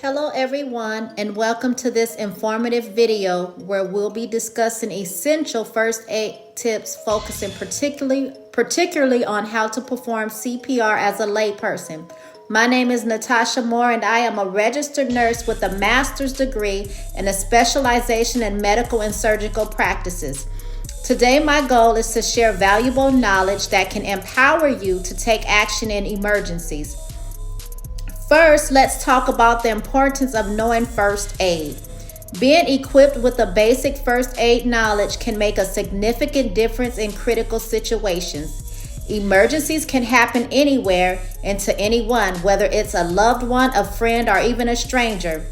Hello everyone, and welcome to this informative video where we'll be discussing essential first aid tips focusing particularly on how to perform CPR as a layperson. My name is Natasha Moore and I am a registered nurse with a master's degree and a specialization in medical and surgical practices. Today my goal is to share valuable knowledge that can empower you to take action in emergencies. First, let's talk about the importance of knowing first aid. Being equipped with the basic first aid knowledge can make a significant difference in critical situations. Emergencies can happen anywhere and to anyone, whether it's a loved one, a friend, or even a stranger.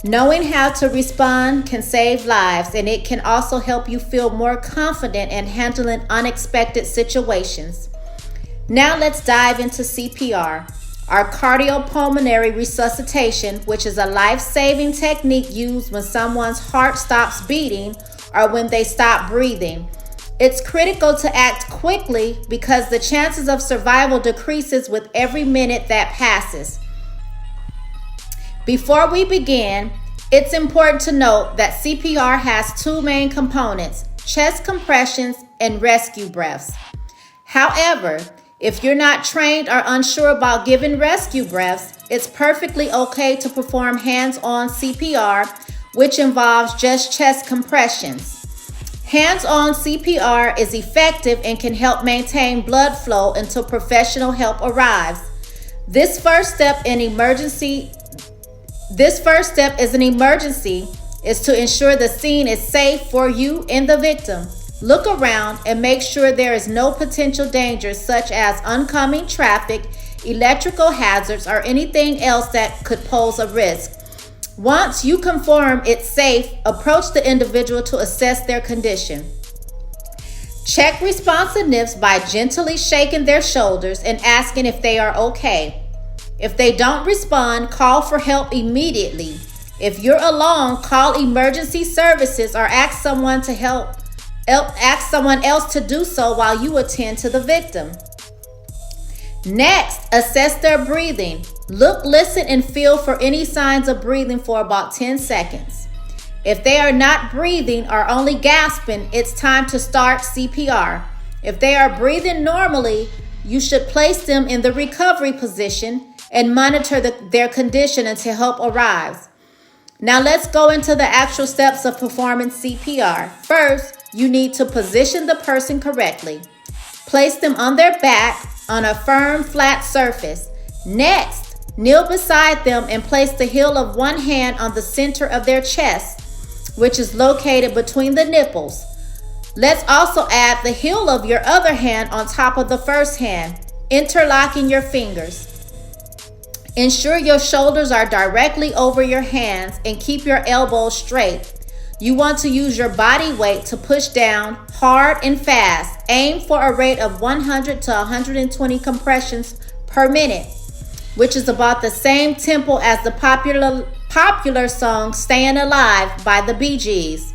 Knowing how to respond can save lives, and it can also help you feel more confident in handling unexpected situations. Now let's dive into CPR. Our cardiopulmonary resuscitation, which is a life-saving technique used when someone's heart stops beating or when they stop breathing. It's critical to act quickly because the chances of survival decreases with every minute that passes. Before we begin, it's important to note that CPR has two main components: chest compressions and rescue breaths. However, if you're not trained or unsure about giving rescue breaths, it's perfectly okay to perform hands-on CPR, which involves just chest compressions. Hands-on CPR is effective and can help maintain blood flow until professional help arrives. This first step is to ensure the scene is safe for you and the victim. Look around and make sure there is no potential dangers such as oncoming traffic, electrical hazards, or anything else that could pose a risk. Once you confirm it's safe, approach the individual to assess their condition. Check responsiveness by gently shaking their shoulders and asking if they are okay. If they don't respond, call for help immediately. If you're alone, call emergency services or ask someone else to do so while you attend to the victim. Next, assess their breathing. Look, listen, and feel for any signs of breathing for about 10 seconds. If they are not breathing or only gasping, it's time to start CPR. If they are breathing normally, you should place them in the recovery position and monitor their condition until help arrives. Now let's go into the actual steps of performing CPR. First, you need to position the person correctly. Place them on their back on a firm, flat surface. Next, kneel beside them and place the heel of one hand on the center of their chest, which is located between the nipples. Let's also add the heel of your other hand on top of the first hand, interlocking your fingers. Ensure your shoulders are directly over your hands and keep your elbows straight. You want to use your body weight to push down hard and fast. Aim for a rate of 100 to 120 compressions per minute, which is about the same tempo as the popular song Staying Alive by the Bee Gees.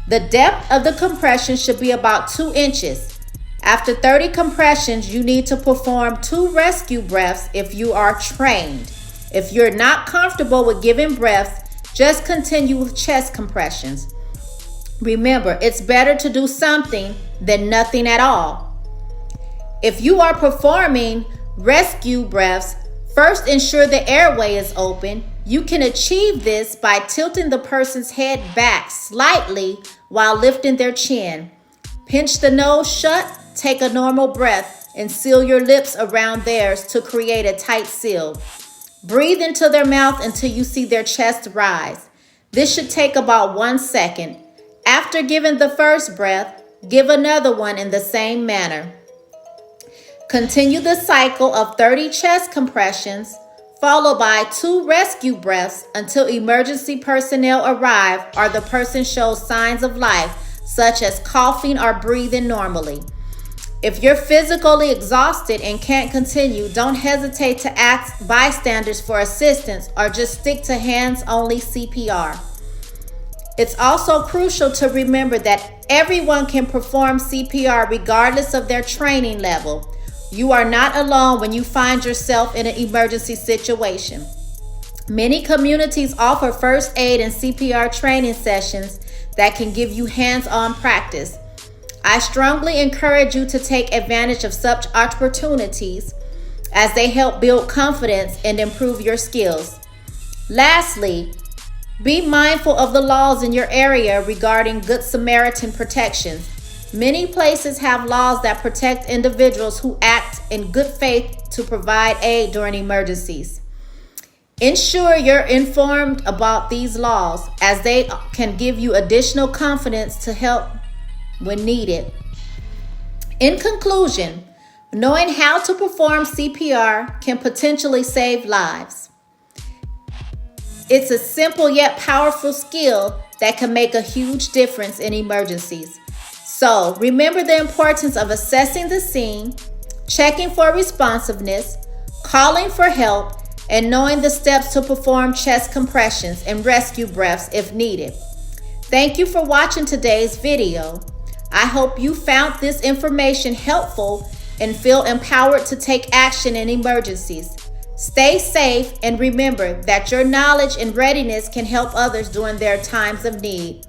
The depth of the compression should be about 2 inches. After 30 compressions, you need to perform 2 rescue breaths if you are trained. If you're not comfortable with giving breaths, just continue with chest compressions. Remember, it's better to do something than nothing at all. If you are performing rescue breaths, first ensure the airway is open. You can achieve this by tilting the person's head back slightly while lifting their chin. Pinch the nose shut, take a normal breath, and seal your lips around theirs to create a tight seal. Breathe into their mouth until you see their chest rise. This should take about 1 second. After giving the first breath, give another one in the same manner. Continue the cycle of 30 chest compressions, followed by 2 rescue breaths until emergency personnel arrive or the person shows signs of life, such as coughing or breathing normally. If you're physically exhausted and can't continue, don't hesitate to ask bystanders for assistance or just stick to hands-only CPR. It's also crucial to remember that everyone can perform CPR regardless of their training level. You are not alone when you find yourself in an emergency situation. Many communities offer first aid and CPR training sessions that can give you hands-on practice. I strongly encourage you to take advantage of such opportunities as they help build confidence and improve your skills. Lastly, be mindful of the laws in your area regarding Good Samaritan protections. Many places have laws that protect individuals who act in good faith to provide aid during emergencies. Ensure you're informed about these laws, as they can give you additional confidence to help when needed. In conclusion, knowing how to perform CPR can potentially save lives. It's a simple yet powerful skill that can make a huge difference in emergencies. So remember the importance of assessing the scene, checking for responsiveness, calling for help, and knowing the steps to perform chest compressions and rescue breaths if needed. Thank you for watching today's video. I hope you found this information helpful and feel empowered to take action in emergencies. Stay safe and remember that your knowledge and readiness can help others during their times of need.